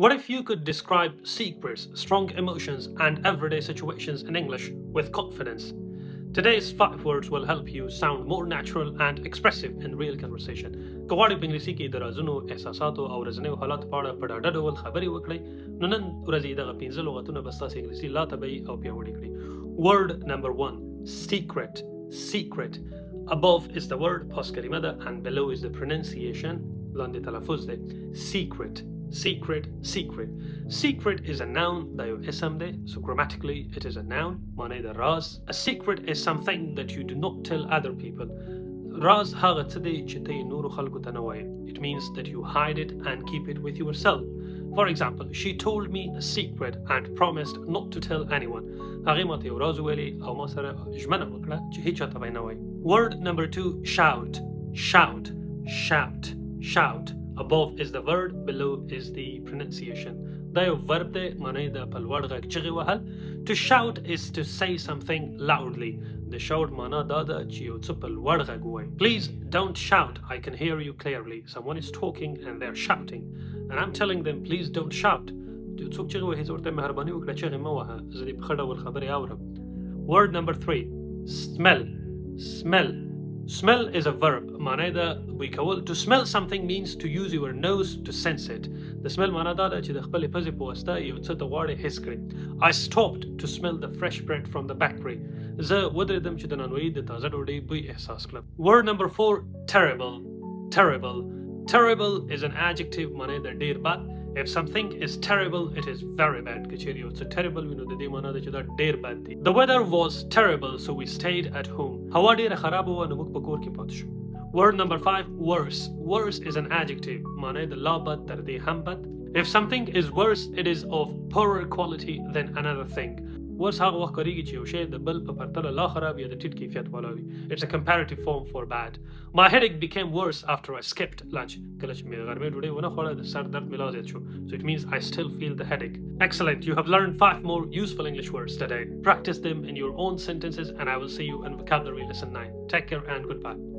What if you could describe secrets, strong emotions, and everyday situations in English with confidence? Today's 5 words will help you sound more natural and expressive in real conversation. که غواړئ په انګلیسي کې د رازونو، احساساتو او ورځنیو حالاتو په اړه په ډاډه ډول خبرې وکړئ، نو نن ورځې دغه 15 لغتونه به ستاسو انګلیسي لا طبیعي او پیاوړي کړي. Word number 1. Secret. Secret. Above is the word پاس کلمه ده and below is the pronunciation. لاندې تلفظ ده. Secret. Secret, secret. Secret is a noun دا یو اسم ده. So grammatically it is a noun. معنی ده راز. A secret is something that you do not tell other people. راز هغه څه دی چې ته یې نورو خلکو ته نه وایې. It means that you hide it and keep it with yourself. For example, she told me a secret and promised not to tell anyone. هغې ماته یو راز وویلې او ما سره ژمنه وکړه چې هیچ چاته به یې نه وایي. Word number 2. Shout. Shout. Shout. Shout. Above is the word, below is the pronunciation. دا یو verb دی، معنی ده په لوړ غږ چغې وهل. To shout is to say something loudly. د shout معنا دا ده چې یو څه په لوړ غږ ووایي. Please don't shout. I can hear you clearly. Someone is talking and they're shouting. And I'm telling them, please don't shout. څوک چغې وهي زه ورته مهرباني وکړه چغې مه وهه. زه دې په ښه ډول خبرې اورم. Word number 3. Smell. Smell. Smell is a verb. معنی ده بوی کول. To smell something means to use your nose to sense it. د smell معنا دا ده چې د خپلې پزې په واسطه یو څه ته غواړې حس کړې. I stopped to smell the fresh bread from the bakery. زه ودرېدم چې د نانوایي د تازه ډوډۍ بوی احساس کړم. Word number 4. Terrible. Terrible. Terrible is an adjective. معنی ده ډېر بد. If something is terrible, it is very bad. که چیرې یو څه terrible وي نو د دې معنا ده چې دا ډېر بد دی. The weather was terrible, so we stayed at home. هوا ډېره خرابه وه نو موږ په کور کې پاتې شو. Word number 5. Worse. Worse is an adjective. معنی ده لا بد تر دې هم بد. If something is worse, it is of poorer quality than another thing. Worse هغه وخت کاریږي چې یو شی د بل په پرتله لا خراب یا د ټیټ کیفیت والا وي. It's a comparative form for bad. My headache became worse after I skipped lunch. کله چې مې غرمې ډوډۍ ونه خوړه د سر درد مې لا زیات شو. So it means I still feel the headache. Excellent. You have learned 5 more useful English words today. Practice them in your own sentences and I will see you in vocabulary lesson 9. Take care and goodbye.